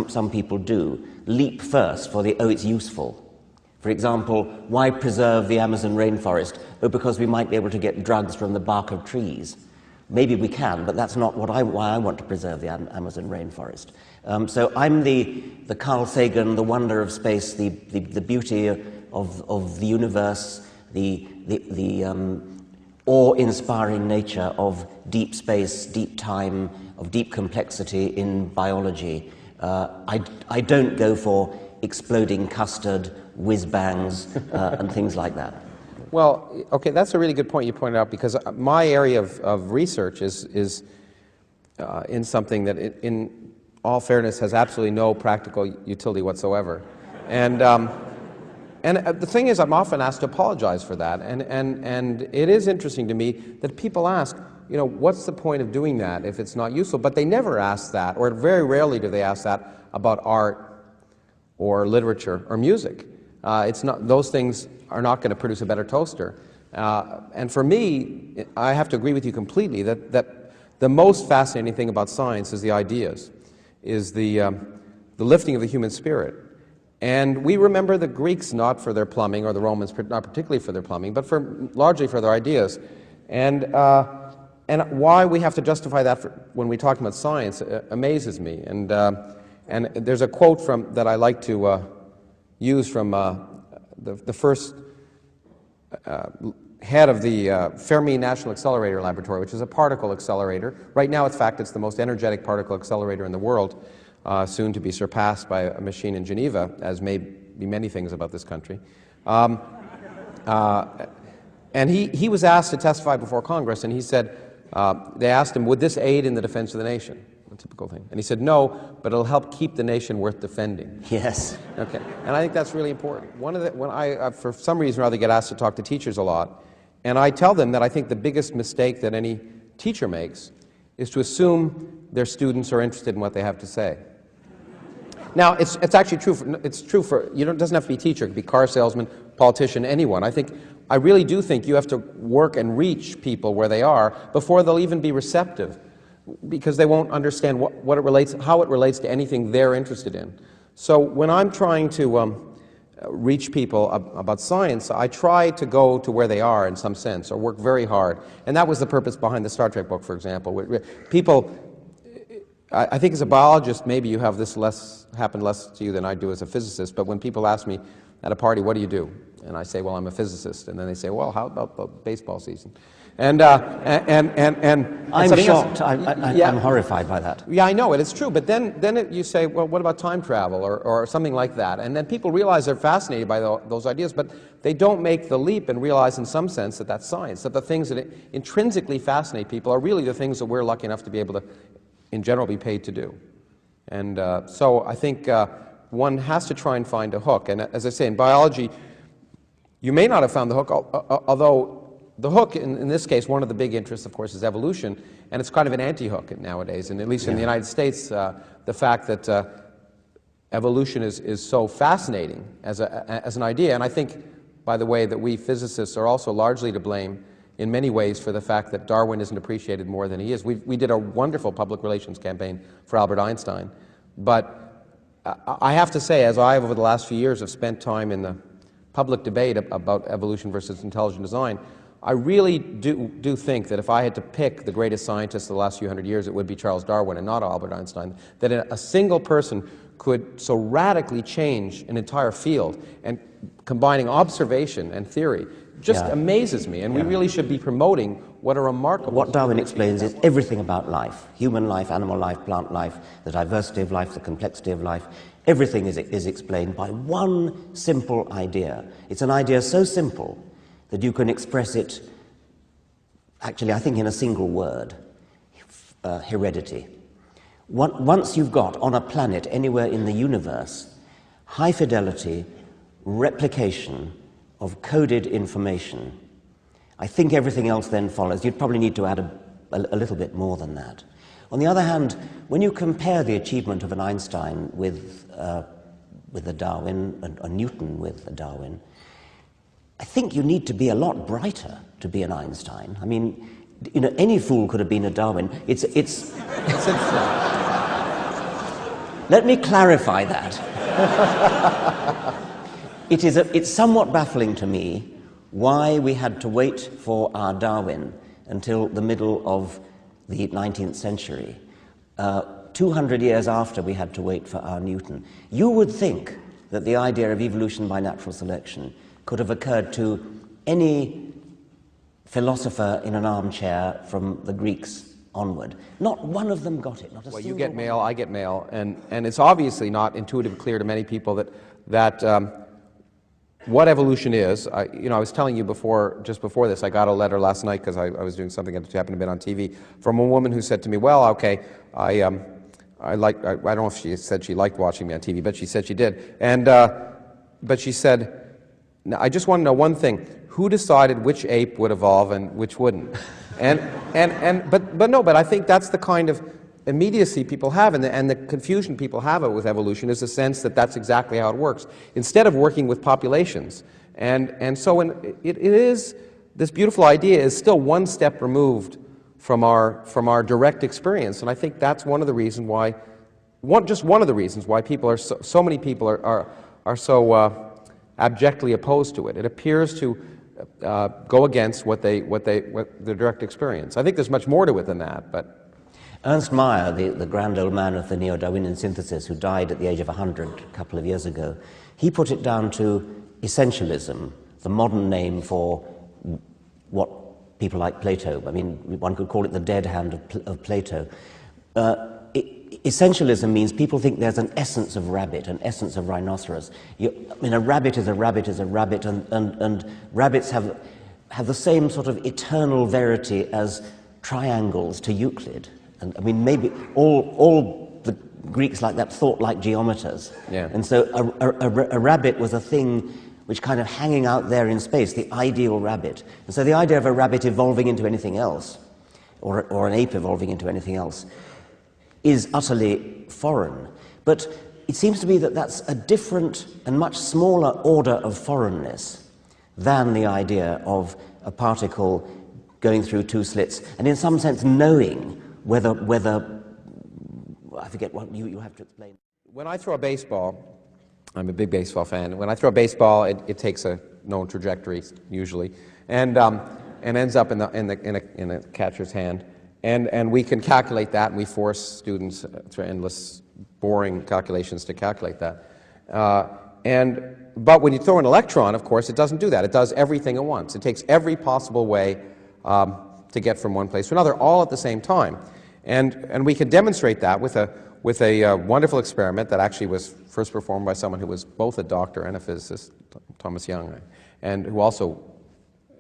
some people do, leap first for the, oh, it's useful. For example, why preserve the Amazon rainforest? Oh, because we might be able to get drugs from the bark of trees. Maybe we can, but that's not why I want to preserve the Amazon rainforest. So I'm the Carl Sagan, the wonder of space, the beauty of the universe, the awe-inspiring nature of deep space, deep time, of deep complexity in biology. I don't go for exploding custard, whiz-bangs, and things like that. Well, okay, that's a really good point you pointed out, because my area of research is in something that, in all fairness, has absolutely no practical utility whatsoever. And the thing is, I'm often asked to apologize for that, and it is interesting to me that people ask, you know, what's the point of doing that if it's not useful? But they never ask that, or very rarely do they ask that about art or literature or music. It's not, those things are not going to produce a better toaster. And for me, I have to agree with you completely that the most fascinating thing about science is the ideas, is the lifting of the human spirit. And we remember the Greeks not for their plumbing, or the Romans not particularly for their plumbing, but largely for their ideas. And why we have to justify that when we talk about science amazes me. And there's a quote that I like to use from the first head of the Fermi National Accelerator Laboratory, which is a particle accelerator. Right now, in fact, it's the most energetic particle accelerator in the world, soon to be surpassed by a machine in Geneva, as may be many things about this country. And he was asked to testify before Congress, and he said, they asked him, would this aid in the defense of the nation? A typical thing. And he said, no, but it'll help keep the nation worth defending. Yes. Okay. And I think that's really important. When I, for some reason or other, get asked to talk to teachers a lot, and I tell them that I think the biggest mistake that any teacher makes is to assume their students are interested in what they have to say. Now, it's actually true. It's true for, it doesn't have to be a teacher. It could be car salesman, politician, anyone. I really do think you have to work and reach people where they are before they'll even be receptive, because they won't understand how it relates to anything they're interested in. So when I'm trying to reach people about science, I try to go to where they are in some sense, or work very hard. And that was the purpose behind the Star Trek book, for example. People, I think as a biologist, maybe you have this happen less to you than I do as a physicist, but when people ask me at a party, what do you do? And I say, well, I'm a physicist. And then they say, well, how about the baseball season? And I'm shocked. I'm horrified by that. Yeah, I know it. It's true. But then you say, well, what about time travel or something like that? And then people realize they're fascinated by those ideas, but they don't make the leap and realize in some sense that that's science, that the things that intrinsically fascinate people are really the things that we're lucky enough to be able to, in general, be paid to do. And so I think one has to try and find a hook. And as I say, in biology, you may not have found the hook, although the hook, in this case, one of the big interests, of course, is evolution, and it's kind of an anti-hook nowadays, and at least in the United States, the fact that evolution is so fascinating as an idea, and I think, by the way, that we physicists are also largely to blame in many ways for the fact that Darwin isn't appreciated more than he is. We did a wonderful public relations campaign for Albert Einstein, but I have to say, as I have over the last few years have spent time in the public debate about evolution versus intelligent design, I really do think that if I had to pick the greatest scientist of the last few hundred years, it would be Charles Darwin and not Albert Einstein. That a single person could so radically change an entire field, and combining observation and theory just amazes me, and we really should be promoting what a remarkable... What Darwin explains is everything about life: human life, animal life, plant life, the diversity of life, the complexity of life. Everything is explained by one simple idea. It's an idea so simple that you can express it, actually, I think, in a single word: heredity. Once you've got, on a planet anywhere in the universe, high fidelity replication of coded information, I think everything else then follows. You'd probably need to add a little bit more than that. On the other hand, when you compare the achievement of an Einstein with a Darwin, a Newton with a Darwin, I think you need to be a lot brighter to be an Einstein. I mean, any fool could have been a Darwin. let me clarify that. It's somewhat baffling to me why we had to wait for our Darwin until the middle of the 19th century, 200 years after we had to wait for our Newton. You would think that the idea of evolution by natural selection could have occurred to any philosopher in an armchair from the Greeks onward. Not one of them got it. Not a well, single you get one. mail, I get mail, and it's obviously not intuitively clear to many people that what evolution is. I was telling you just before this, I got a letter last night because I was doing something that happened to be on TV from a woman who said to me, well, okay, I don't know if she said she liked watching me on TV, but she said she did. But she said, now, I just want to know one thing. Who decided which ape would evolve and which wouldn't? But I think that's the kind of immediacy people have, and the confusion people have with evolution is the sense that that's exactly how it works, instead of working with populations. So it is, this beautiful idea is still one step removed from our direct experience, and I think that's one of the reasons why, just one of the reasons why people are so many people are so abjectly opposed to it. It appears to go against what the direct experience. I think there's much more to it than that, but. Ernst Mayr, the grand old man of the neo-Darwinian synthesis, who died at the age of 100 a couple of years ago, he put it down to essentialism, the modern name for what people like Plato, I mean, one could call it the dead hand of Plato. Essentialism means people think there's an essence of rabbit, an essence of rhinoceros. A rabbit is a rabbit is a rabbit, and rabbits have the same sort of eternal verity as triangles to Euclid. And I mean, maybe all the Greeks like that thought like geometers. Yeah. And so a rabbit was a thing which kind of hanging out there in space, the ideal rabbit. And so the idea of a rabbit evolving into anything else, or an ape evolving into anything else, is utterly foreign. But it seems to me that that's a different and much smaller order of foreignness than the idea of a particle going through two slits, and in some sense knowing whether I forget what you have to explain. When I throw a baseball, I'm a big baseball fan. When I throw a baseball, it takes a known trajectory usually, and ends up in a catcher's hand, and we can calculate that, and we force students through endless boring calculations to calculate that. But when you throw an electron, of course, it doesn't do that. It does everything at once. It takes every possible way to get from one place to another, all at the same time. And we can demonstrate that with a wonderful experiment that actually was first performed by someone who was both a doctor and a physicist, Thomas Young, and who also,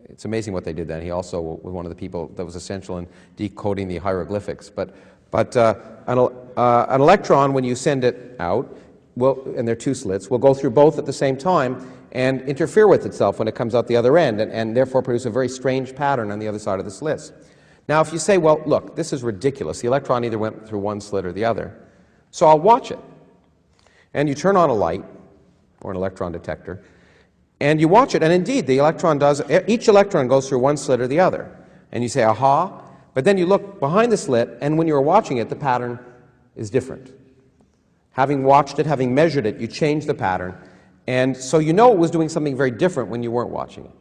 it's amazing what they did then. He also was one of the people that was essential in decoding the hieroglyphics. But an electron, when you send it out, and there are two slits, will go through both at the same time and interfere with itself when it comes out the other end, and therefore produce a very strange pattern on the other side of the slits. Now, if you say, well, look, this is ridiculous. The electron either went through one slit or the other, so I'll watch it. And you turn on a light, or an electron detector, and you watch it, and indeed, each electron goes through one slit or the other. And you say, aha, but then you look behind the slit, and when you were watching it, the pattern is different. Having watched it, having measured it, you change the pattern, and so you know it was doing something very different when you weren't watching it.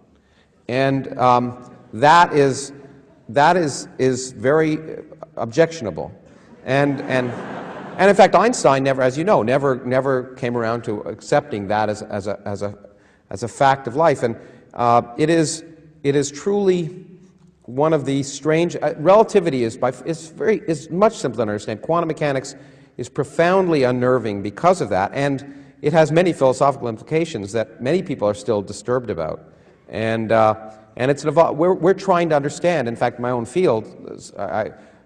And that is very objectionable. And in fact, Einstein never, as you know, never came around to accepting that as a fact of life. And it is truly one of the strange. Relativity is much simpler to understand. Quantum mechanics is profoundly unnerving because of that, and it has many philosophical implications that many people are still disturbed about. And it's we're trying to understand. In fact, my own field,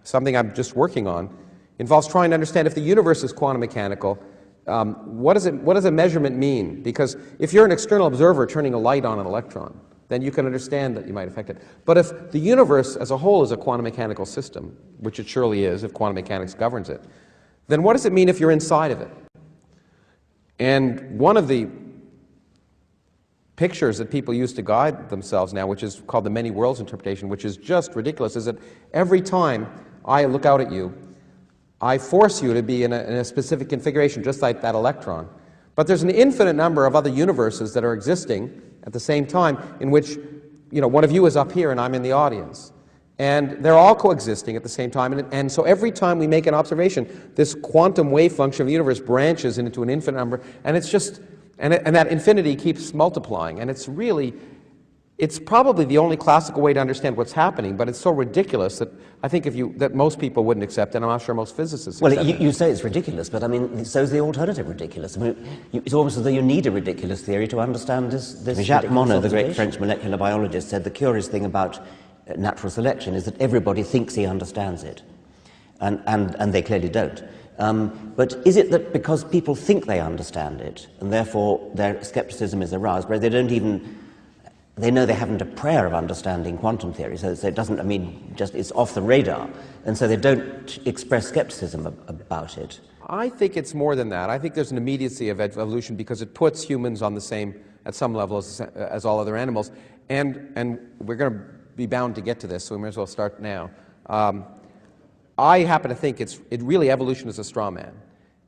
something I'm just working on, involves trying to understand if the universe is quantum mechanical. What does a measurement mean? Because if you're an external observer turning a light on an electron, then you can understand that you might affect it. But if the universe as a whole is a quantum mechanical system, which it surely is if quantum mechanics governs it, then what does it mean if you're inside of it? And one of the pictures that people use to guide themselves now, which is called the many worlds interpretation, which is just ridiculous, is that every time I look out at you, I force you to be in a specific configuration, just like that electron. But there's an infinite number of other universes that are existing at the same time in which, one of you is up here and I'm in the audience. And they're all coexisting at the same time. And so every time we make an observation, this quantum wave function of the universe branches into an infinite number. And it's just, and that infinity keeps multiplying. And it's probably the only classical way to understand what's happening, but it's so ridiculous that I think that most people wouldn't accept it, and I'm not sure most physicists accept it. Well, you say it's ridiculous, but I mean, so is the alternative ridiculous. I mean, it's almost as though you need a ridiculous theory to understand this Jacques Monod, the great French molecular biologist, said the curious thing about natural selection is that everybody thinks he understands it, and they clearly don't. But is it that because people think they understand it, and therefore their skepticism is aroused, where they know they haven't a prayer of understanding quantum theory, so it doesn't, it's off the radar, and so they don't express skepticism about it? I think it's more than that. I think there's an immediacy of evolution because it puts humans on the same, at some level, as all other animals, and we're going to be bound to get to this, so we might as well start now. I happen to think really evolution is a straw man.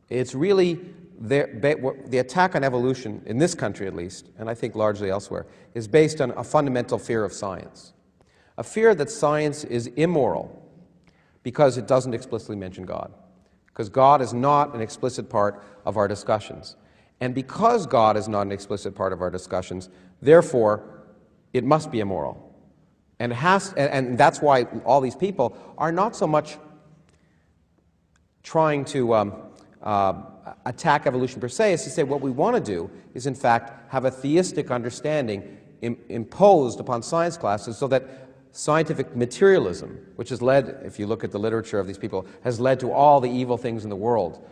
It's really the attack on evolution, in this country at least, and I think largely elsewhere, is based on a fundamental fear of science. A fear that science is immoral because it doesn't explicitly mention God. Because God is not an explicit part of our discussions. And because God is not an explicit part of our discussions, therefore, it must be immoral. And that's why all these people are not so much trying to attack evolution per se, is to say what we want to do is, in fact, have a theistic understanding imposed upon science classes so that scientific materialism, which has led, if you look at the literature of these people, has led to all the evil things in the world,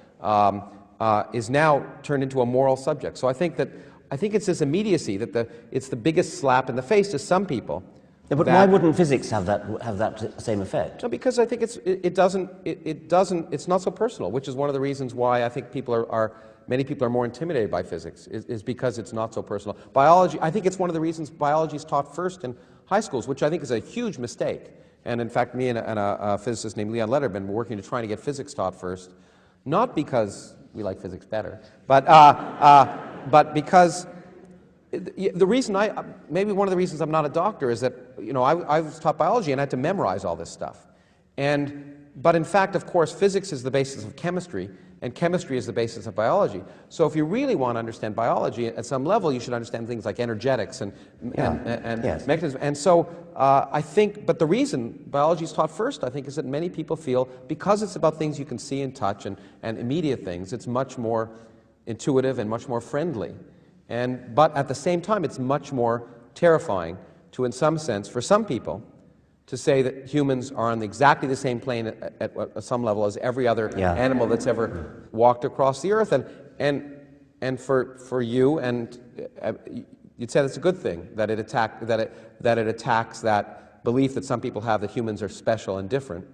is now turned into a moral subject. So I think it's this immediacy that it's the biggest slap in the face to some people. Yeah, but why wouldn't physics have that same effect? No, because I think it's not so personal, which is one of the reasons why I think many people are more intimidated by physics, is because it's not so personal. Biology, I think it's one of the reasons biology is taught first in high schools, which I think is a huge mistake. And in fact, me and a physicist named Leon Letterman were working to try to get physics taught first, not because we like physics better, but because the reason maybe one of the reasons I'm not a doctor is that, I was taught biology and I had to memorize all this stuff. But in fact, of course, physics is the basis of chemistry, and chemistry is the basis of biology. So if you really want to understand biology at some level, you should understand things like energetics and yes. mechanisms. And so I think, but the reason biology is taught first, I think, is that many people feel, because it's about things you can see and touch and immediate things, it's much more intuitive and much more friendly. But at the same time, it's much more terrifying to, in some sense, for some people, to say that humans are on exactly the same plane at some level as every other animal that's ever walked across the earth. And for you, and you'd say that's a good thing, that it attacks that belief that some people have that humans are special and different.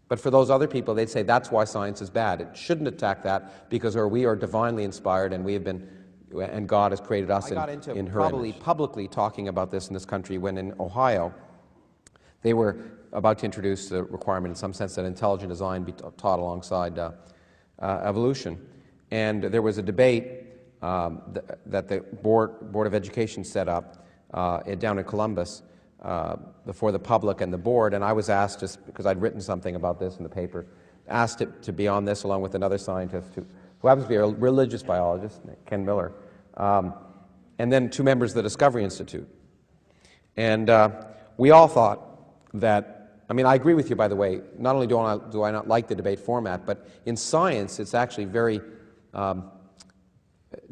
But for those other people, they'd say that's why science is bad. It shouldn't attack that because we are divinely inspired and God has created us in her image. I got into probably publicly talking about this in this country when in Ohio they were about to introduce the requirement in some sense that intelligent design be taught alongside evolution. And there was a debate that the Board of Education set up down in Columbus before the public and the board, and I was asked, just because I'd written something about this in the paper, asked to be on this along with another scientist who happens to be a religious biologist, Ken Miller, and then two members of the Discovery Institute. And we all thought that, I agree with you, by the way, not only do I not like the debate format, but in science it's actually very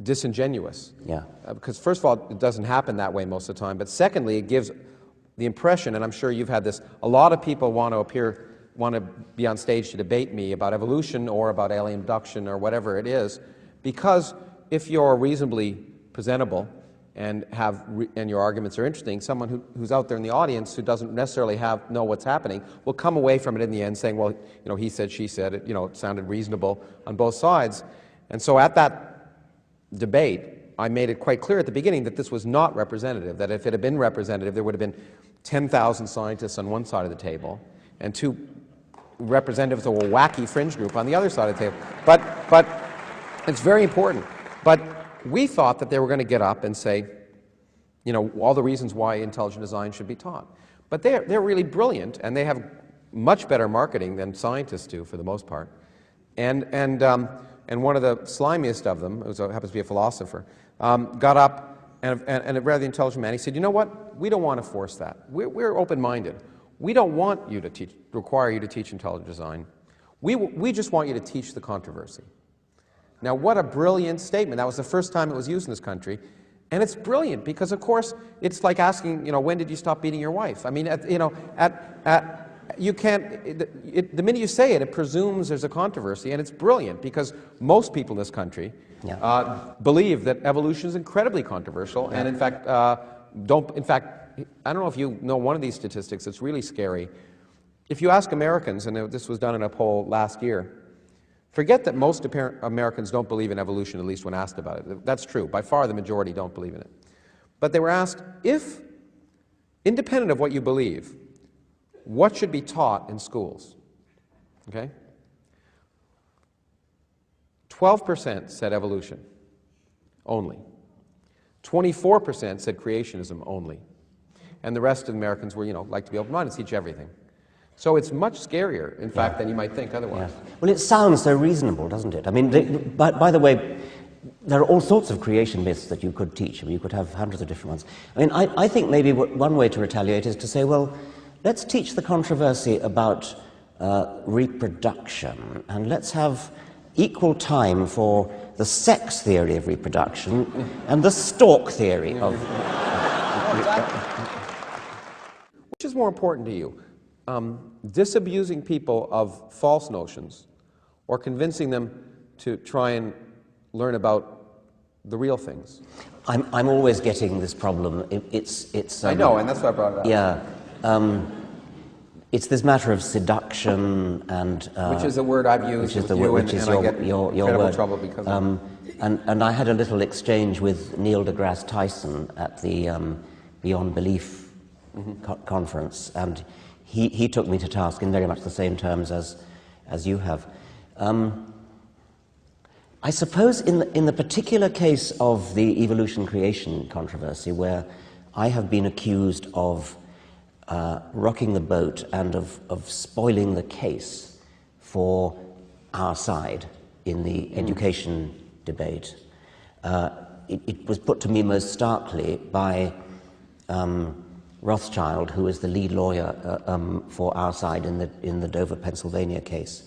disingenuous. Yeah. Because first of all, it doesn't happen that way most of the time, but secondly, it gives the impression, and I'm sure you've had this, a lot of people want to be on stage to debate me about evolution or about alien abduction or whatever it is, because if you're reasonably presentable and your arguments are interesting, someone who's out there in the audience who doesn't necessarily know what's happening will come away from it in the end saying, well, he said, she said, it sounded reasonable on both sides. And so at that debate, I made it quite clear at the beginning that this was not representative, that if it had been representative, there would have been 10,000 scientists on one side of the table and two representatives of a wacky fringe group on the other side of the table. But it's very important. But we thought that they were going to get up and say, you know, all the reasons why intelligent design should be taught. But they're really brilliant, and they have much better marketing than scientists do for the most part. And one of the slimiest of them, who happens to be a philosopher, got up, and a rather intelligent man, he said, you know what, we don't want to force that. We're open-minded. We don't want you to require you to teach intelligent design. We just want you to teach the controversy. Now, what a brilliant statement. That was the first time it was used in this country. And it's brilliant because, of course, it's like asking, you know, when did you stop beating your wife? I mean, you can't, the minute you say it, it presumes there's a controversy, and it's brilliant because most people in this country believe that evolution is incredibly controversial, and in fact, I don't know if you know one of these statistics that's really scary. If you ask Americans, and this was done in a poll last year, forget that most Americans don't believe in evolution, at least when asked about it. That's true. By far, the majority don't believe in it. But they were asked, if, independent of what you believe, what should be taught in schools? Okay? 12% said evolution only. 24% said creationism only. And the rest of Americans were, you know, like to be open-minded, teach everything. So it's much scarier, in fact, than you might think otherwise. Yeah. Well, it sounds so reasonable, doesn't it? I mean, by the way, there are all sorts of creation myths that you could teach. I mean, you could have hundreds of different ones. I mean, I think maybe one way to retaliate is to say, well, let's teach the controversy about reproduction, and let's have equal time for the sex theory of reproduction and the stork theory of... Which is more important to you? Disabusing people of false notions, or convincing them to try and learn about the real things? I'm always getting this problem. It's I know, and that's why I brought it up. Yeah. It's this matter of seduction and... which is a word I've used with you, and I get your incredible word. trouble because of it. And I had a little exchange with Neil deGrasse Tyson at the Beyond Belief conference, and he took me to task in very much the same terms as you have. I suppose in the particular case of the evolution-creation controversy, where I have been accused of rocking the boat and of spoiling the case for our side in the education debate, it was put to me most starkly by Rothschild, who is the lead lawyer for our side in the Dover, Pennsylvania case.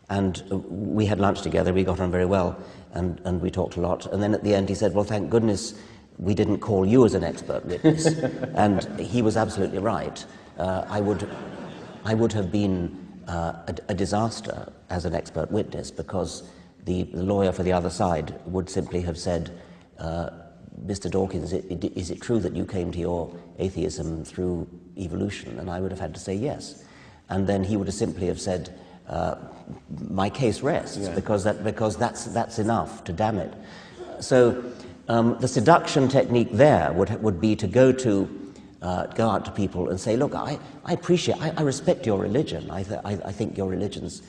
And we had lunch together, we got on very well, and we talked a lot. And then at the end he said, well, thank goodness we didn't call you as an expert witness. And he was absolutely right. I would have been a disaster as an expert witness, because the lawyer for the other side would simply have said, Mr. Dawkins, is it true that you came to your atheism through evolution? And I would have had to say yes. And then he would have simply have said, my case rests, because that's enough to damn it. So the seduction technique there would be to go out to people and say, look, I respect your religion. I think your religion's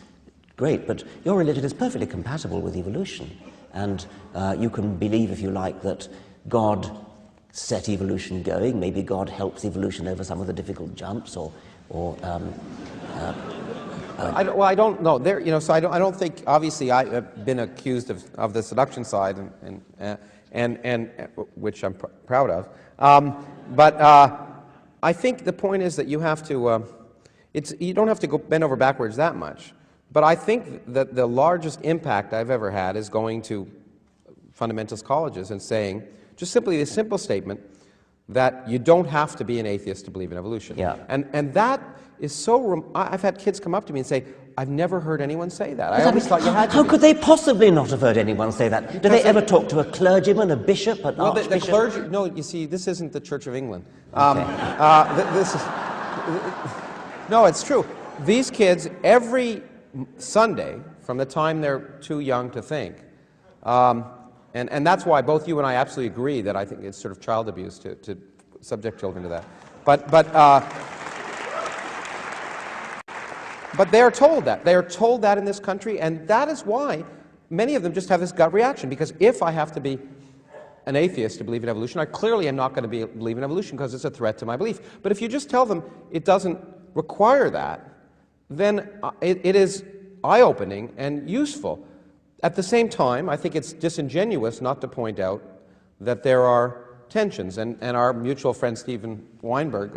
great, but your religion is perfectly compatible with evolution. And you can believe, if you like, that God set evolution going. Maybe God helps evolution over some of the difficult jumps, I don't know. So I don't think. Obviously, I've been accused of the seduction side, and which I'm proud of. But I think the point is that you have to. You don't have to go bend over backwards that much. But I think that the largest impact I've ever had is going to fundamentalist colleges and saying just simply the simple statement that you don't have to be an atheist to believe in evolution. Yeah. And that is so... I've had kids come up to me and say, I've never heard anyone say that. I always thought you had to. How could they possibly not have heard anyone say that? Do they ever talk to a clergyman, a bishop, an archbishop? The clergy... No, you see, this isn't the Church of England. Okay. This is... No, it's true. These kids, every Sunday, from the time they're too young to think, and that's why both you and I absolutely agree that I think it's sort of child abuse to subject children to that. But But they are told that. They are told that in this country, and that is why many of them just have this gut reaction, because if I have to be an atheist to believe in evolution, I clearly am not going to believe in evolution because it's a threat to my belief. But if you just tell them it doesn't require that, then it is eye-opening and useful. At the same time, I think it's disingenuous not to point out that there are tensions, and our mutual friend Stephen Weinberg,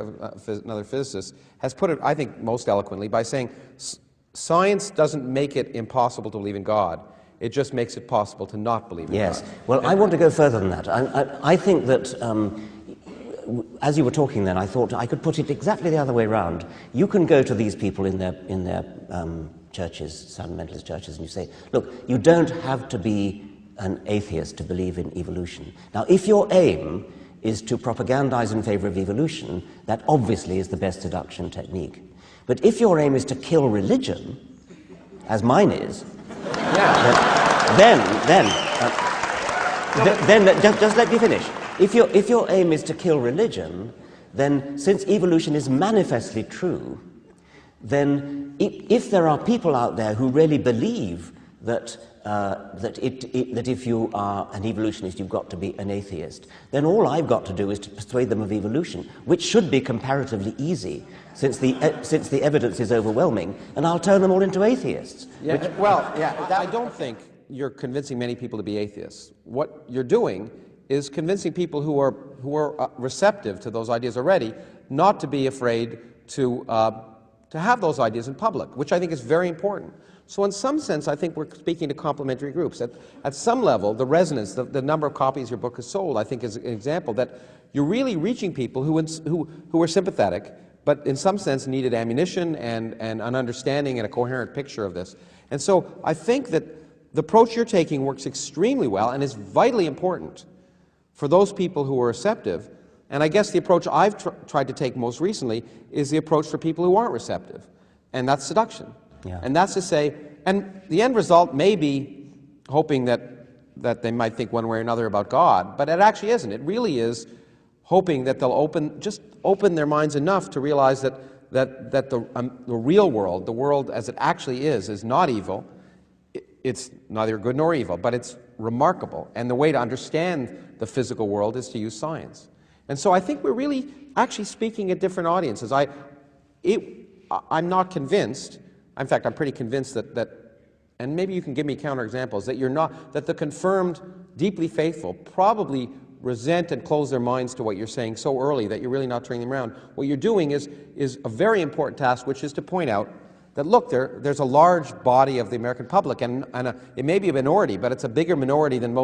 another physicist, has put it, I think, most eloquently by saying science doesn't make it impossible to believe in God. It just makes it possible to not believe in God. Yes. Well, I want to go further than that. I think that, as you were talking then, I thought I could put it exactly the other way around. You can go to these people in their churches, fundamentalist churches, and you say, look, you don't have to be an atheist to believe in evolution. Now, if your aim is to propagandize in favor of evolution, that obviously is the best seduction technique. But if your aim is to kill religion, as mine is, just let me finish. If your aim is to kill religion, then since evolution is manifestly true, then if there are people out there who really believe that that if you are an evolutionist, you've got to be an atheist, then all I've got to do is to persuade them of evolution, which should be comparatively easy, since the evidence is overwhelming, and I'll turn them all into atheists. Yeah, I don't think you're convincing many people to be atheists. What you're doing is convincing people who are receptive to those ideas already not to be afraid to have those ideas in public, which I think is very important. So in some sense, I think we're speaking to complementary groups. At some level, the resonance, the number of copies your book has sold, I think is an example that you're really reaching people who are sympathetic, but in some sense needed ammunition and an understanding and a coherent picture of this. And so I think that the approach you're taking works extremely well and is vitally important for those people who are receptive. And I guess the approach I've tried to take most recently is the approach for people who aren't receptive, and that's seduction. Yeah. And that's to say, and the end result may be hoping that they might think one way or another about God, but it actually isn't. It really is hoping that they'll just open their minds enough to realize that the real world, the world as it actually is not evil. It's neither good nor evil, but it's remarkable. And the way to understand the physical world is to use science. And so I think we're really actually speaking at different audiences. I'm not convinced. In fact, I'm pretty convinced that, and maybe you can give me counterexamples, that the confirmed, deeply faithful probably resent and close their minds to what you're saying so early that you're really not turning them around. What you're doing is a very important task, which is to point out that, look, there's a large body of the American public, and it may be a minority, but it's a bigger minority than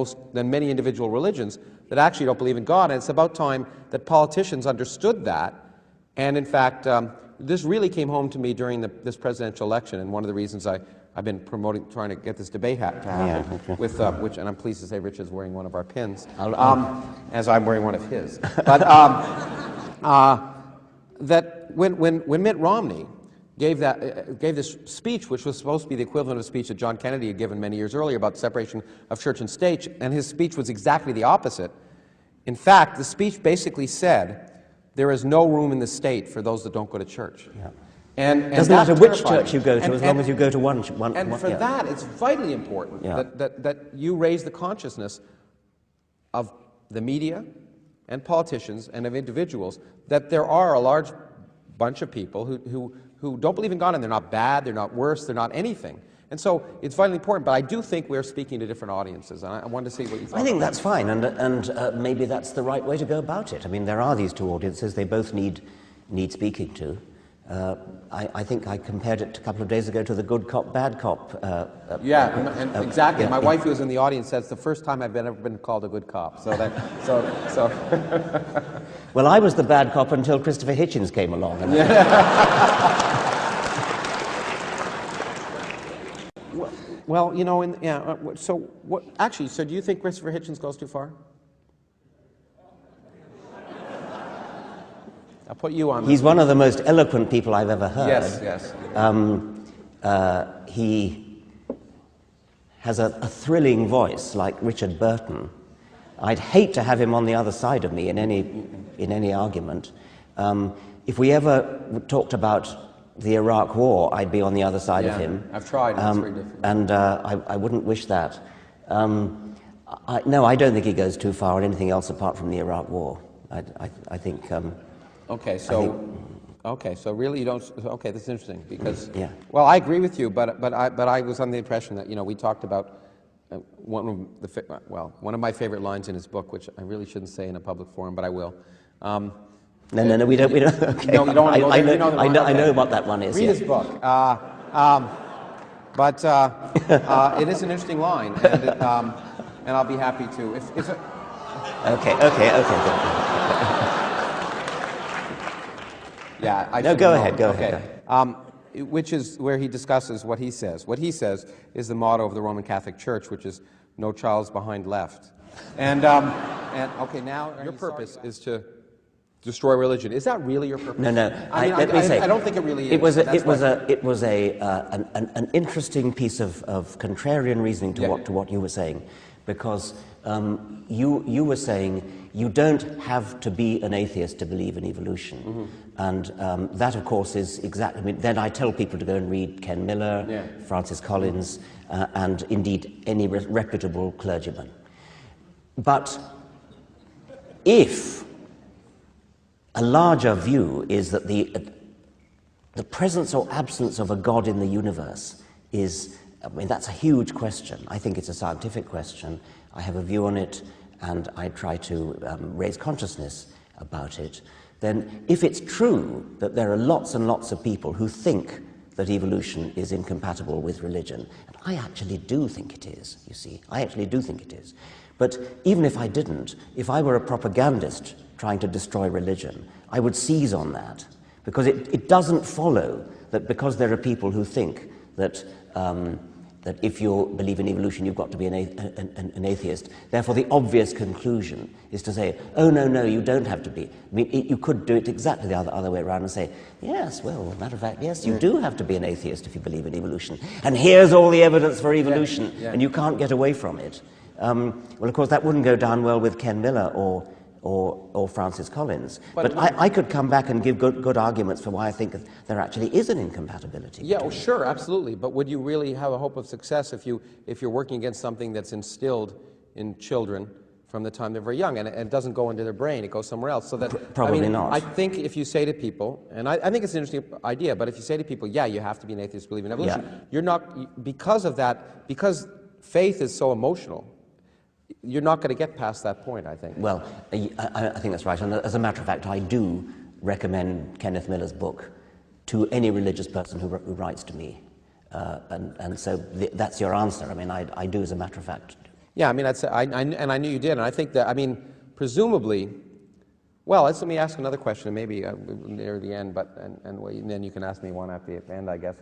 many individual religions that actually don't believe in God, and it's about time that politicians understood that. And in fact, this really came home to me during this presidential election, and one of the reasons I've been trying to get this debate to happen, with which, and I'm pleased to say Rich is wearing one of our pins, as I'm wearing one of his. But that when Mitt Romney gave this speech, which was supposed to be the equivalent of a speech that John Kennedy had given many years earlier about the separation of church and state, and his speech was exactly the opposite. In fact, the speech basically said, there is no room in the state for those that don't go to church. Yeah. And doesn't matter which church you go to, as long as you go to one. And for that, it's vitally important that you raise the consciousness of the media and politicians and of individuals that there are a large bunch of people who don't believe in God, and they're not bad, they're not worse, they're not anything. And so it's vitally important, but I do think we're speaking to different audiences, and I wanted to see what you thought. I think that's fine, and maybe that's the right way to go about it. I mean, there are these two audiences, they both need speaking to. I think I compared it a couple of days ago to the good cop, bad cop. Exactly. My wife, who was in the audience, said it's the first time I've ever been called a good cop. So. Well, I was the bad cop until Christopher Hitchens came along. Well, you know, so what? Actually, so do you think Christopher Hitchens goes too far? I'll put you on. He's one of the most eloquent people I've ever heard. Yes. He has a thrilling voice, like Richard Burton. I'd hate to have him on the other side of me in any argument. If we ever talked about the Iraq War, I'd be on the other side of him. I've tried, and it's very difficult. And I wouldn't wish that. No, I don't think he goes too far on anything else apart from the Iraq War. I think... okay, so really you don't... Okay, that's interesting, because... Yeah. Well, I agree with you, but I was under the impression that, we talked about one of my favorite lines in his book, which I really shouldn't say in a public forum, but I will. No, we don't. Okay. No, you don't want to go there. I know what that one is. Read his book. But it is an interesting line, and I'll be happy to. Okay, good. Yeah. No, go ahead. Which is where he discusses what he says. What he says is the motto of the Roman Catholic Church, which is "No child's behind left." And okay, now your purpose is to destroy religion. Is that really your purpose? No. Let me say, I don't think it really is. It was an interesting piece of contrarian reasoning to what you were saying, because you were saying you don't have to be an atheist to believe in evolution, and that, of course, is exactly. I mean, then I tell people to go and read Ken Miller, Francis Collins, and indeed any reputable clergyman. But if a larger view is that the presence or absence of a God in the universe is, I mean, that's a huge question. I think it's a scientific question. I have a view on it, and I try to raise consciousness about it. Then, if it's true that there are lots and lots of people who think that evolution is incompatible with religion, and I actually do think it is, you see, I actually do think it is. But even if I didn't, if I were a propagandist trying to destroy religion, I would seize on that, because it doesn't follow that because there are people who think that that if you believe in evolution, you've got to be an atheist. Therefore, the obvious conclusion is to say, oh, no, you don't have to be. I mean, you could do it exactly the other way around and say, yes, well, matter of fact, yes, you do have to be an atheist if you believe in evolution. And here's all the evidence for evolution, and you can't get away from it. Well, of course, that wouldn't go down well with Ken Miller or Francis Collins. But I could come back and give good arguments for why I think there actually is an incompatibility. Yeah, well, sure, absolutely. But would you really have a hope of success if you're working against something that's instilled in children from the time they're very young, and it doesn't go into their brain, it goes somewhere else? So that Probably not. I think if you say to people, and I think it's an interesting idea, but if you say to people, yeah, you have to be an atheist to believe in evolution, you're not, because of that, because faith is so emotional, you're not going to get past that point, I think. Well, I think that's right. And as a matter of fact, I do recommend Kenneth Miller's book to any religious person who writes to me. And so that's your answer. I mean, I do, as a matter of fact. Yeah, I mean, and I knew you did. And I think that, I mean, presumably, well, let me ask another question, maybe near the end, but and then you can ask me one at the end, I guess.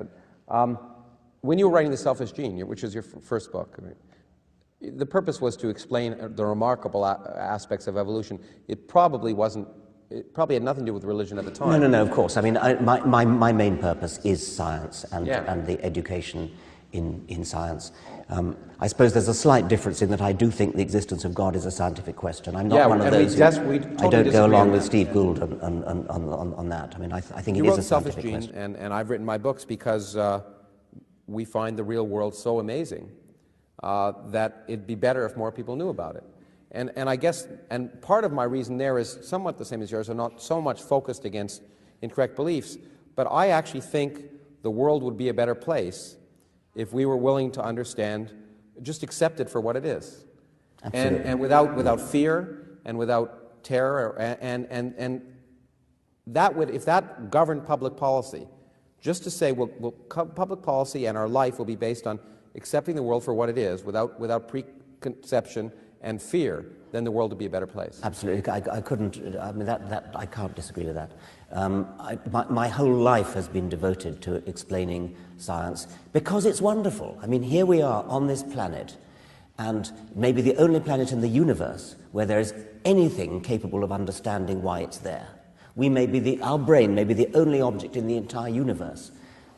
When you were writing The Selfish Gene, which is your first book, I mean, the purpose was to explain the remarkable aspects of evolution. It probably had nothing to do with religion at the time. No, of course. I mean, my main purpose is science and the education in science. I suppose there's a slight difference in that I do think the existence of God is a scientific question. I'm not one of those I don't go along with Steve Gould on that. I mean, I think it is a scientific question. You wrote Selfish Gene, and I've written my books because we find the real world so amazing. That it'd be better if more people knew about it. And I guess, and part of my reason there is somewhat the same as yours, I'm not so much focused against incorrect beliefs, but I actually think the world would be a better place if we were willing to understand, just accept it for what it is. Absolutely. And without fear and without terror, and that would, if that governed public policy, just to say, well, public policy and our life will be based on accepting the world for what it is, without preconception and fear, then the world would be a better place. Absolutely. I couldn't, I mean, I can't disagree with that. My whole life has been devoted to explaining science because it's wonderful. I mean, here we are on this planet, and maybe the only planet in the universe where there is anything capable of understanding why it's there. Our brain may be the only object in the entire universe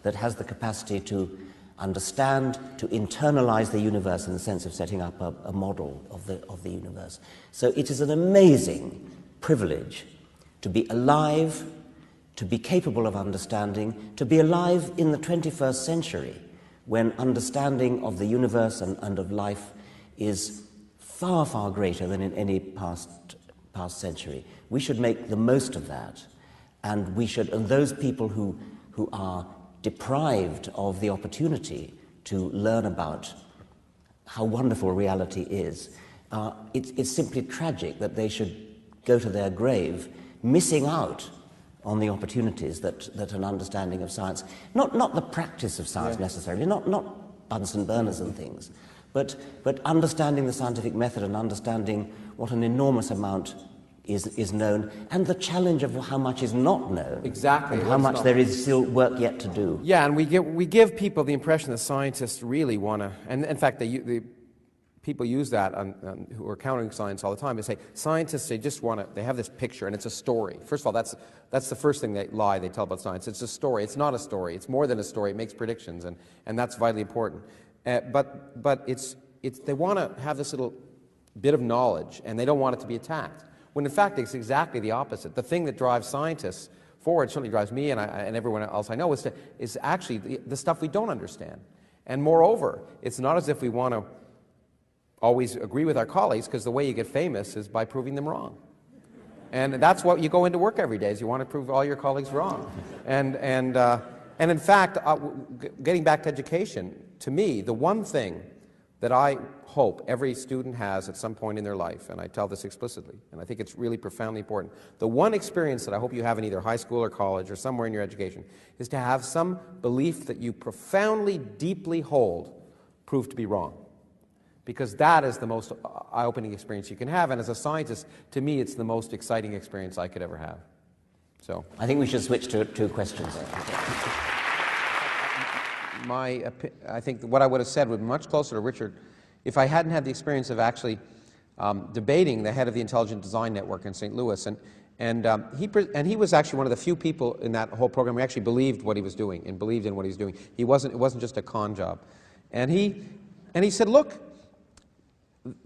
that has the capacity to understand, to internalize the universe in the sense of setting up a model of the universe. So it is an amazing privilege to be alive to be capable of understanding, to be alive in the 21st century, when understanding of the universe and of life is far, far greater than in any past century. We should make the most of that, and those people who are deprived of the opportunity to learn about how wonderful reality is, it's simply tragic that they should go to their grave missing out on the opportunities that an understanding of science, not the practice of science necessarily, not Bunsen burners and things, but understanding the scientific method and understanding what an enormous amount is known, and the challenge of how much is not known. Exactly. And how much there is still work yet to do. Yeah, and we give people the impression that scientists really want to, and in fact, the people use that who are countering science all the time. They say scientists, they just want to, they have this picture and it's a story. First of all, that's the first thing they tell about science. It's a story. It's not a story. It's more than a story. It makes predictions, and that's vitally important. But they want to have this little bit of knowledge, and they don't want it to be attacked. When in fact it's exactly the opposite. The thing that drives scientists forward, certainly drives me and everyone else I know, is actually the stuff we don't understand. And moreover, it's not as if we want to always agree with our colleagues, because the way you get famous is by proving them wrong. And that's what you go into work every day, is you want to prove all your colleagues wrong. And in fact, getting back to education, to me, the one thing that I hope every student has at some point in their life, and I tell this explicitly, and I think it's really profoundly important, the one experience that I hope you have in either high school or college or somewhere in your education is to have some belief that you profoundly, deeply hold prove to be wrong. Because that is the most eye-opening experience you can have, and as a scientist, to me, it's the most exciting experience I could ever have. So I think we should switch to two questions. I think what I would have said would be much closer to Richard if I hadn't had the experience of actually debating the head of the Intelligent Design Network in St. Louis, and he was actually one of the few people in that whole program who actually believed what he was doing and believed in what he was doing. It wasn't just a con job, and he said, look,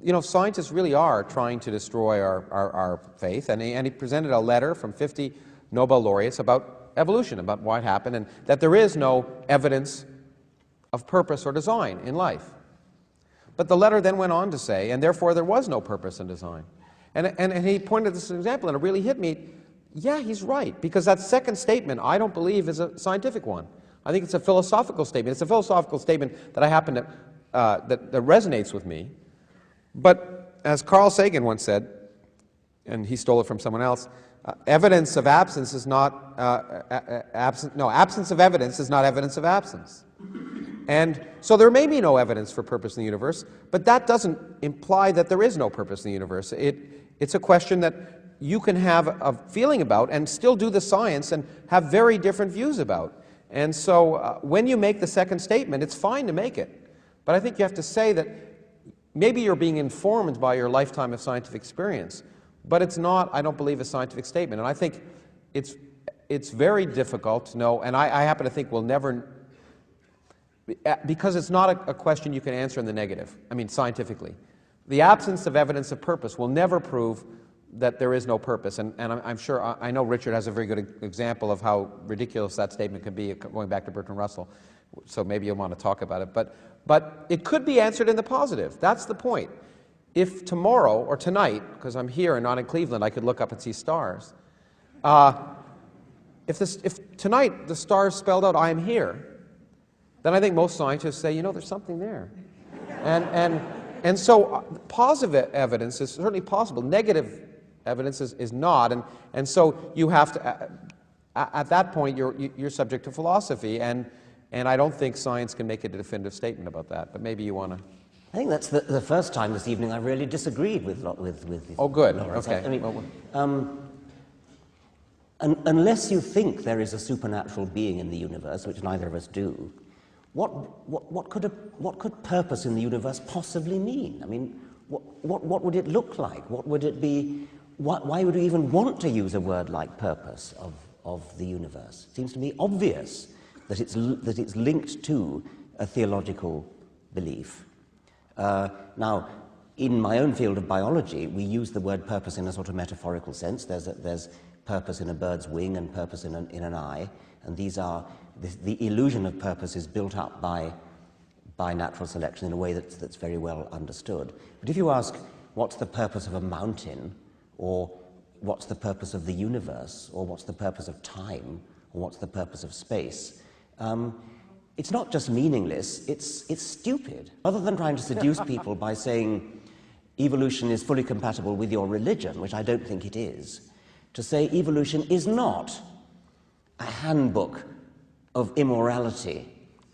you know, scientists really are trying to destroy our faith, and he presented a letter from 50 Nobel laureates about evolution, about what happened, and that there is no evidence of purpose or design in life. But the letter then went on to say, and therefore there was no purpose in design. And he pointed this example, and it really hit me. Yeah, he's right, because that second statement, I don't believe, is a scientific one. I think it's a philosophical statement. It's a philosophical statement that I happen to, that resonates with me. But as Carl Sagan once said, and he stole it from someone else, evidence of absence is not absence of evidence is not evidence of absence. And so there may be no evidence for purpose in the universe, but that doesn't imply that there is no purpose in the universe. It's a question that you can have a feeling about and still do the science and have very different views about. And so when you make the second statement, it's fine to make it. But I think you have to say that maybe you're being informed by your lifetime of scientific experience, but it's not, I don't believe, a scientific statement. And I think it's very difficult to know, and I happen to think we'll never, because it's not a question you can answer in the negative, I mean scientifically. The absence of evidence of purpose will never prove that there is no purpose. And I'm sure, I know Richard has a very good example of how ridiculous that statement can be, going back to Bertrand Russell, so maybe you'll want to talk about it. But it could be answered in the positive. That's the point. If tomorrow or tonight, because I'm here and not in Cleveland, I could look up and see stars. If tonight the stars spelled out, I am here, then I think most scientists say, you know, there's something there. And so positive evidence is certainly possible. Negative evidence is not. And so you have to, at that point, you're subject to philosophy. And I don't think science can make a definitive statement about that. But maybe you want to. I think that's the first time this evening I really disagreed with Oh, good. Lawrence. Okay. I mean, unless you think there is a supernatural being in the universe, which neither of us do, what could purpose in the universe possibly mean? I mean, what would it look like? What would it be? Why would we even want to use a word like purpose of the universe? It seems to me obvious that it's linked to a theological belief. Now, in my own field of biology, we use the word purpose in a sort of metaphorical sense. There's purpose in a bird's wing and purpose in an eye, and these are the illusion of purpose is built up by natural selection in a way that's very well understood. But if you ask what's the purpose of a mountain, or what's the purpose of the universe, or what's the purpose of time, or what's the purpose of space, it's not just meaningless, it's stupid. Rather than trying to seduce people by saying evolution is fully compatible with your religion, which I don't think it is, to say evolution is not a handbook of immorality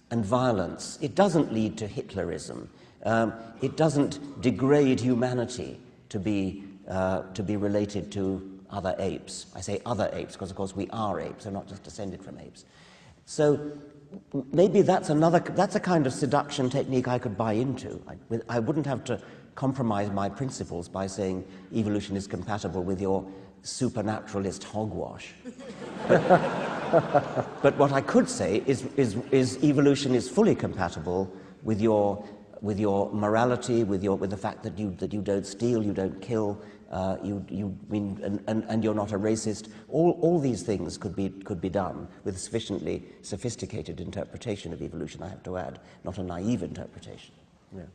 and violence. It doesn't lead to Hitlerism. It doesn't degrade humanity to be related to other apes. I say other apes because, of course, we are apes. We're not just descended from apes. So maybe that's a kind of seduction technique I could buy into. I wouldn't have to compromise my principles by saying evolution is compatible with your supernaturalist hogwash. But what I could say is evolution is fully compatible with your morality, with the fact that you don't steal, you don't kill, and you're not a racist. All these things could be done with a sufficiently sophisticated interpretation of evolution, I have to add, not a naive interpretation. Yeah.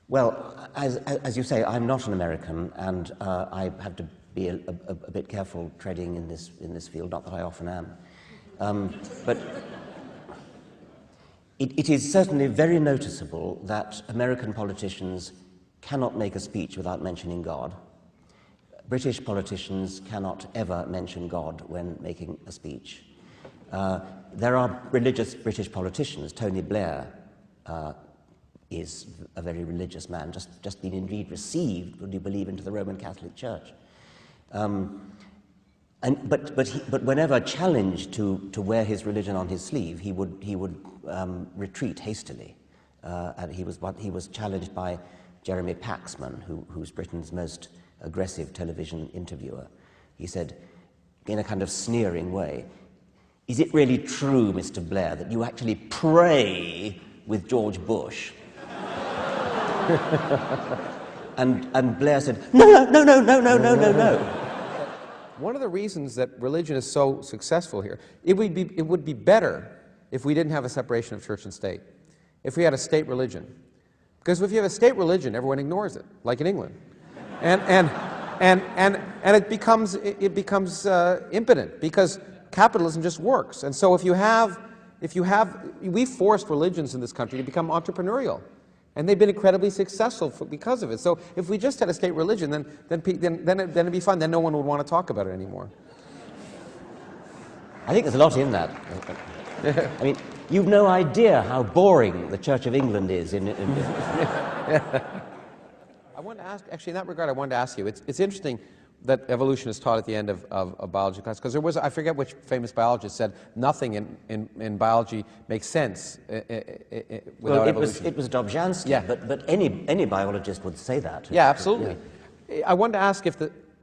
Well, as you say, I'm not an American, and I have to be a bit careful treading in this field. Not that I often am, but it is certainly very noticeable that American politicians cannot make a speech without mentioning God. British politicians cannot ever mention God when making a speech. There are religious British politicians. Tony Blair is a very religious man, just been indeed received, would you believe, into the Roman Catholic Church. But whenever challenged to wear his religion on his sleeve, he would retreat hastily. And he was challenged by Jeremy Paxman, who's Britain's most aggressive television interviewer. He said, in a kind of sneering way, "Is it really true, Mr. Blair, that you actually pray with George Bush?" and Blair said, "No. One of the reasons that religion is so successful here, it would be better if we didn't have a separation of church and state, if we had a state religion. Because if you have a state religion, everyone ignores it, like in England. And it becomes impotent, because capitalism just works. And so we forced religions in this country to become entrepreneurial. And they've been incredibly successful because of it. So if we just had a state religion, then it'd be fun. Then no one would want to talk about it anymore. I think there's a lot in that. I mean, you've no idea how boring the Church of England is. I wanted to ask, actually, in that regard, I wanted to ask you. It's interesting that evolution is taught at the end of biology class, because there was, I forget which famous biologist said, nothing in biology makes sense without evolution. It was Dobzhansky, yeah. but any biologist would say that. Yeah, absolutely. Yeah. I wanted to ask if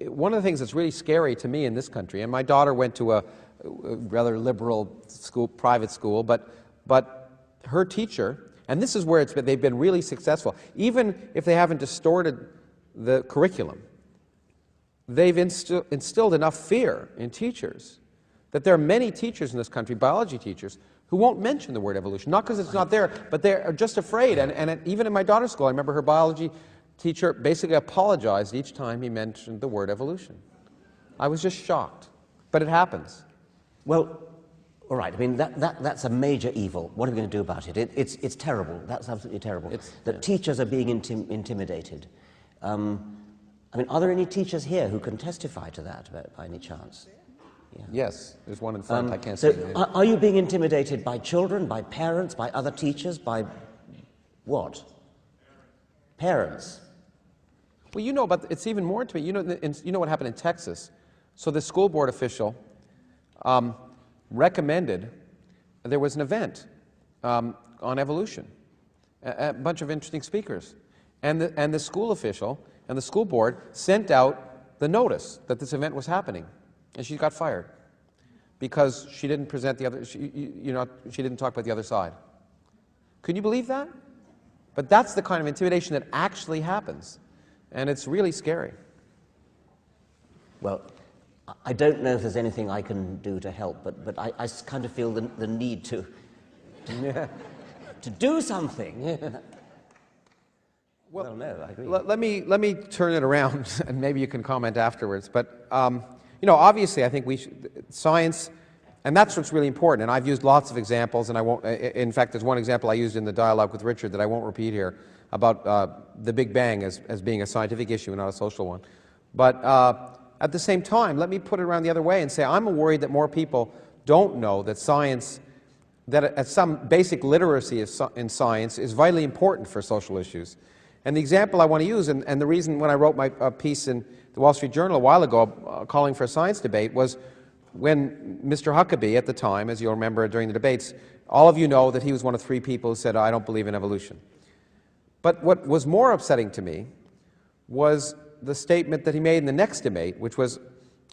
one of the things that's really scary to me in this country, and my daughter went to a rather liberal school, private school, but her teacher, and this is where they've been really successful, even if they haven't distorted the curriculum, they've instilled enough fear in teachers that there are many teachers in this country, biology teachers, who won't mention the word evolution, not because it's not there, but they're just afraid. And even in my daughter's school, I remember her biology teacher basically apologized each time he mentioned the word evolution. I was just shocked, but it happens. Well, all right, I mean, that's a major evil. What are we going to do about it? It's terrible. That's absolutely terrible. Teachers are being intimidated. I mean, are there any teachers here who can testify to that by any chance? Yeah. Yes, there's one in front. I can't so say. Are you being intimidated by children, by parents, by other teachers, by what? Parents. Well, you know, but it's even more to me. You know what happened in Texas. So the school board official recommended there was an event on evolution, a bunch of interesting speakers, and the school official and the school board sent out the notice that this event was happening, and she got fired because she didn't present the other. She didn't talk about the other side. Can you believe that? But that's the kind of intimidation that actually happens, and it's really scary. Well, I don't know if there's anything I can do to help, but I kind of feel the need to do something. Well, no, I agree. Let me turn it around, and maybe you can comment afterwards. But you know, obviously, I think science, and that's what's really important. And I've used lots of examples, and I won't. In fact, there's one example I used in the dialogue with Richard that I won't repeat here about the Big Bang as being a scientific issue and not a social one. But at the same time, let me put it around the other way and say I'm worried that more people don't know that science, that some basic literacy in science is vitally important for social issues. And the example I want to use, and the reason when I wrote my piece in the Wall Street Journal a while ago calling for a science debate, was when Mr. Huckabee at the time, as you'll remember during the debates, all of you know that he was one of 3 people who said, I don't believe in evolution. But what was more upsetting to me was the statement that he made in the next debate, which was,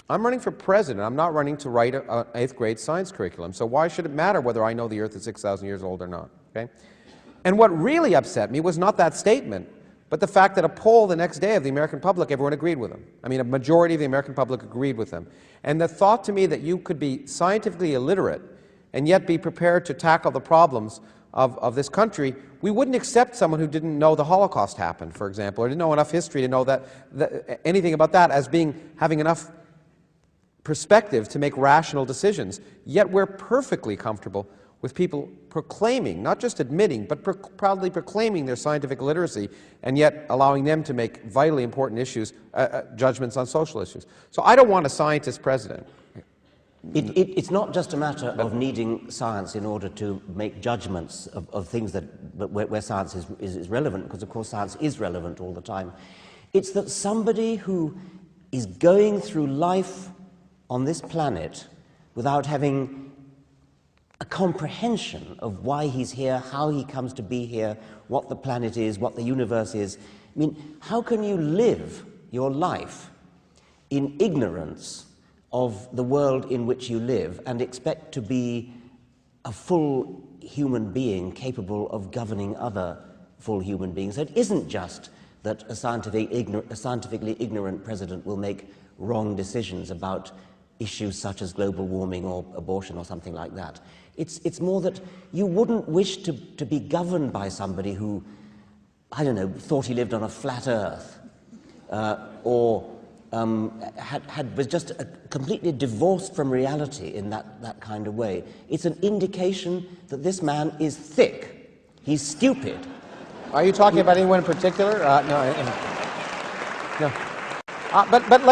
I'm running for president. I'm not running to write an 8th grade science curriculum, so why should it matter whether I know the Earth is 6,000 years old or not? Okay? And what really upset me was not that statement, but the fact that a poll the next day of the American public, everyone agreed with him. I mean, a majority of the American public agreed with him. And the thought to me that you could be scientifically illiterate and yet be prepared to tackle the problems of this country, we wouldn't accept someone who didn't know the Holocaust happened, for example, or didn't know enough history to know anything about that as having enough perspective to make rational decisions. Yet we're perfectly comfortable with people proclaiming, not just admitting, but proudly proclaiming their scientific literacy, and yet allowing them to make vitally important issues, judgments on social issues. So I don't want a scientist president. It's not just a matter of needing science in order to make judgments of things where science is relevant, because of course science is relevant all the time. It's that somebody who is going through life on this planet without having a comprehension of why he's here, how he comes to be here, what the planet is, what the universe is. I mean, how can you live your life in ignorance of the world in which you live and expect to be a full human being capable of governing other full human beings? So it isn't just that a scientifically ignorant president will make wrong decisions about issues such as global warming or abortion or something like that. It's more that you wouldn't wish to be governed by somebody who, I don't know, thought he lived on a flat earth, or was just completely divorced from reality in that kind of way. It's an indication that this man is thick. He's stupid. Are you talking about anyone in particular? No. But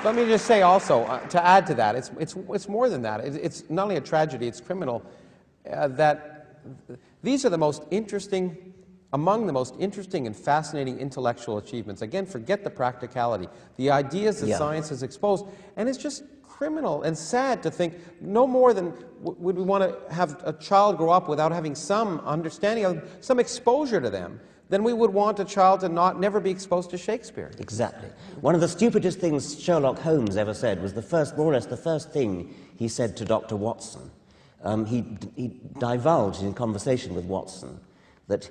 let me just say also, to add to that, it's more than that. It's not only a tragedy, it's criminal, that these are among the most interesting and fascinating intellectual achievements. Again, forget the practicality. The ideas that science has exposed, and it's just criminal and sad to think no more than would we want to have a child grow up without having some understanding of, some exposure to them, then we would want a child to never be exposed to Shakespeare. Exactly. One of the stupidest things Sherlock Holmes ever said was more or less the first thing he said to Dr. Watson. He divulged in conversation with Watson that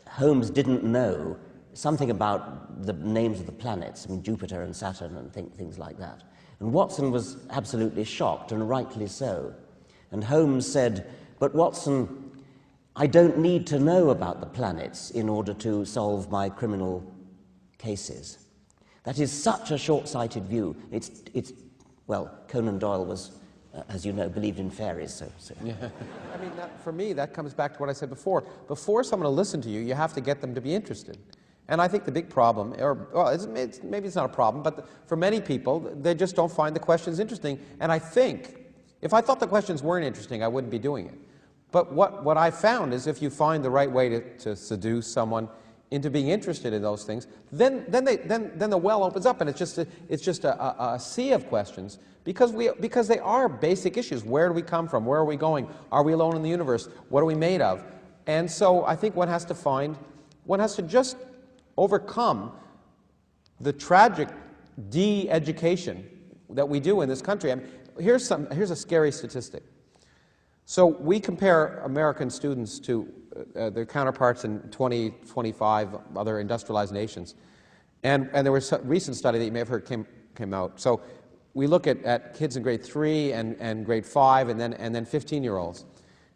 Holmes didn't know something about the names of the planets, I mean Jupiter and Saturn and things like that. And Watson was absolutely shocked, and rightly so. And Holmes said, "But Watson, I don't need to know about the planets in order to solve my criminal cases." That is such a short-sighted view. Well, Conan Doyle was, as you know, believed in fairies, so. Yeah. I mean, for me, that comes back to what I said before. Before someone will listen to you, you have to get them to be interested. And I think the big problem, maybe it's not a problem, but for many people, they just don't find the questions interesting. And I think, if I thought the questions weren't interesting, I wouldn't be doing it. But what I found is if you find the right way to seduce someone into being interested in those things, then the well opens up, and it's just a sea of questions, because they are basic issues. Where do we come from? Where are we going? Are we alone in the universe? What are we made of? And so I think one has to just overcome the tragic de-education that we do in this country. I mean, here's a scary statistic. So we compare American students to their counterparts in 20, 25 other industrialized nations. And there was a recent study that you may have heard came out. So we look at kids in grade 3 and grade 5 and then 15-year-olds.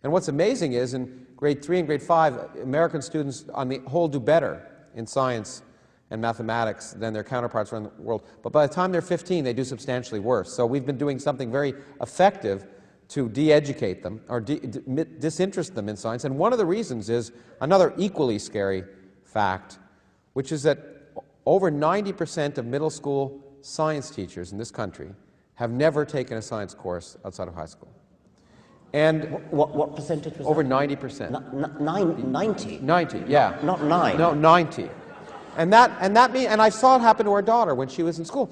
And what's amazing is in grade 3 and grade 5, American students on the whole do better in science and mathematics than their counterparts around the world. But by the time they're 15, they do substantially worse. So we've been doing something very effective to de-educate them or disinterest them in science. And one of the reasons is another equally scary fact, which is that over 90% of middle school science teachers in this country have never taken a science course outside of high school. And what percentage was over that? 90%. 90? 90, yeah. Not 9. No, 90. And I saw it happen to our daughter when she was in school.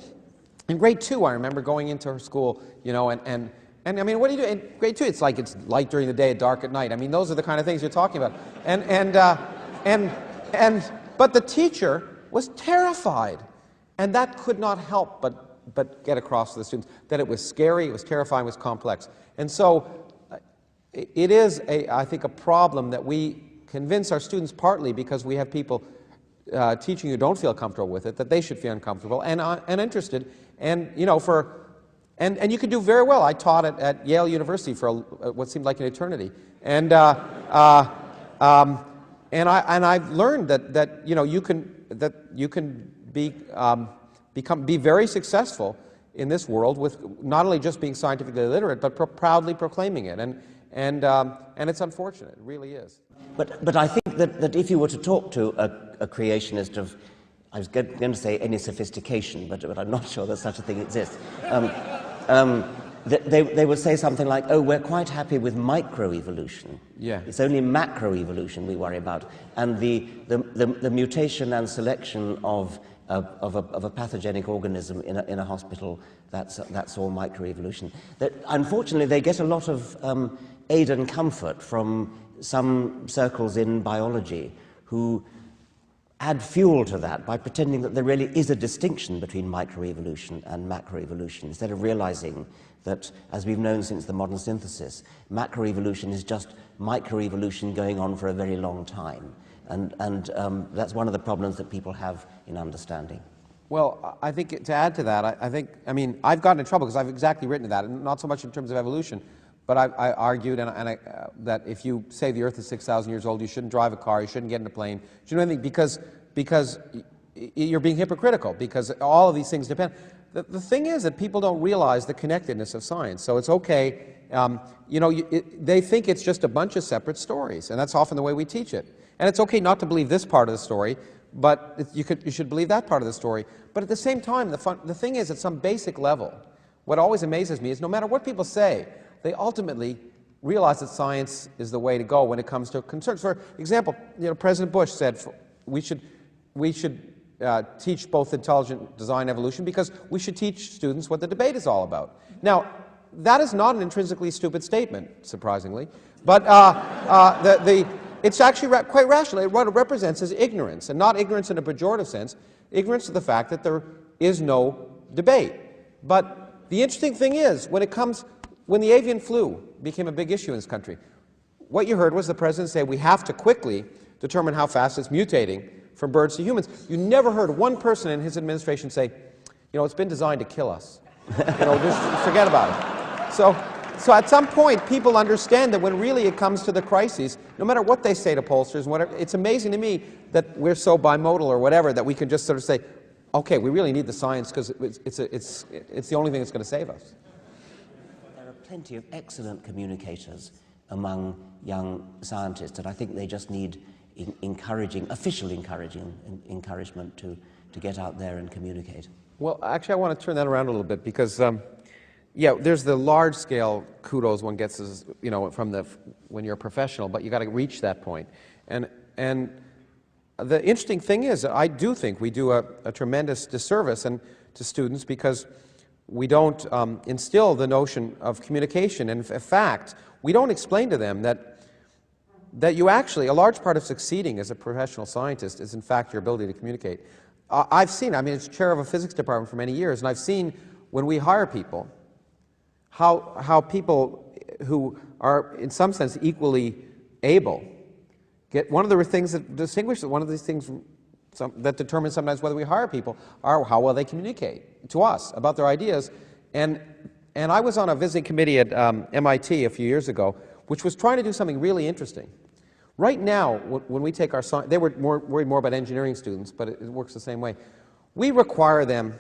In grade 2, I remember going into her school, you know, and I mean, what do you do in grade 2? It's like it's light during the day, dark at night. I mean, those are the kind of things you're talking about. But the teacher was terrified, and that could not help but get across to the students that it was scary, it was terrifying, it was complex. And so it is, I think, a problem that we convince our students partly because we have people teaching who don't feel comfortable with it, that they should feel uncomfortable and interested, and you know, and you could do very well. I taught at Yale University for what seemed like an eternity, and I've learned that you know you can be very successful in this world with not only just being scientifically literate, but proudly proclaiming it, and it's unfortunate. It really is. But I think that if you were to talk to a creationist of, I was going to say any sophistication, but I'm not sure that such a thing exists. They would say something like, "Oh, we're quite happy with microevolution. Yeah. It's only macroevolution we worry about, and the mutation and selection of a pathogenic organism in a hospital, that's all microevolution." That unfortunately they get a lot of aid and comfort from some circles in biology who add fuel to that by pretending that there really is a distinction between microevolution and macroevolution, instead of realizing that, as we've known since the modern synthesis, macroevolution is just microevolution going on for a very long time. And that's one of the problems that people have in understanding. Well, I think to add to that, I mean, I've gotten in trouble because I've exactly written that, and not so much in terms of evolution, but I argued that if you say the Earth is 6,000 years old, you shouldn't drive a car, you shouldn't get in a plane, you shouldn't do anything because you're being hypocritical, because all of these things depend. The thing is that people don't realize the connectedness of science, so it's okay. You know, they think it's just a bunch of separate stories, and that's often the way we teach it. And it's okay not to believe this part of the story, but you should believe that part of the story. But at the same time, the thing is, at some basic level, what always amazes me is no matter what people say, they ultimately realize that science is the way to go when it comes to concerns. For example, you know, President Bush said we should teach both intelligent design and evolution because we should teach students what the debate is all about. Now, that is not an intrinsically stupid statement, surprisingly, but it's actually quite rational. What it represents is ignorance, and not ignorance in a pejorative sense, ignorance of the fact that there is no debate. But the interesting thing is, when the avian flu became a big issue in this country, what you heard was the president say we have to quickly determine how fast it's mutating from birds to humans. You never heard one person in his administration say, you know, it's been designed to kill us. You know, just forget about it. So at some point, people understand that when really it comes to the crises, no matter what they say to pollsters, whatever, it's amazing to me that we're so bimodal or whatever that we can just sort of say, okay, we really need the science because it's the only thing that's going to save us. There are plenty of excellent communicators among young scientists, and I think they just need official encouragement to get out there and communicate. Well, actually, I want to turn that around a little bit because, yeah, there's the large-scale kudos one gets, as, you know, when you're a professional, but you got to reach that point. And the interesting thing is, I do think we do a tremendous disservice to students because we don't instill the notion of communication. And in fact, we don't explain to them that you actually, a large part of succeeding as a professional scientist is in fact your ability to communicate. I've seen, I mean, it's chair of a physics department for many years, and I've seen when we hire people, how people who are, in some sense, equally able. One of the things that distinguishes, one of these things that determines sometimes whether we hire people are how well they communicate to us about their ideas. And I was on a visiting committee at MIT a few years ago, which was trying to do something really interesting. Right now, when we take our science, they were worried more about engineering students, but it works the same way. We require them,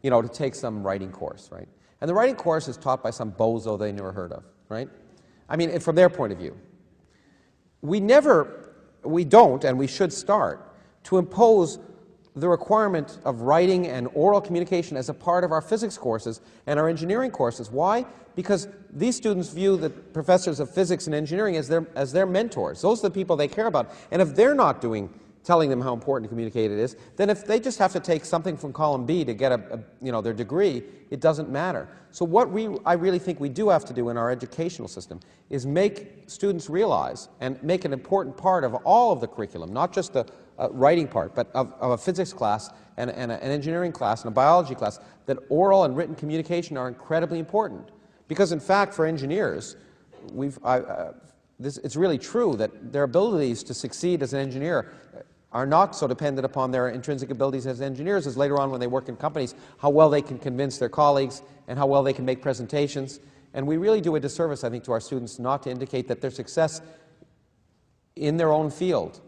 to take some writing course, right? And the writing course is taught by some bozo they never heard of, right? I mean, from their point of view. We don't, and we should start to impose the requirement of writing and oral communication as a part of our physics courses and our engineering courses. Why? Because these students view the professors of physics and engineering as their mentors. Those are the people they care about. And if they're not telling them how important to communicate it is, then if they just have to take something from column B to get their degree, it doesn't matter. So what I really think we do have to do in our educational system is make students realize and make an important part of all of the curriculum, not just the writing part, but of a physics class and an engineering class and a biology class, that oral and written communication are incredibly important. Because in fact, for engineers, it's really true that their abilities to succeed as an engineer are not so dependent upon their intrinsic abilities as engineers as later on when they work in companies, how well they can convince their colleagues and how well they can make presentations. And we really do a disservice, I think, to our students not to indicate that their success in their own field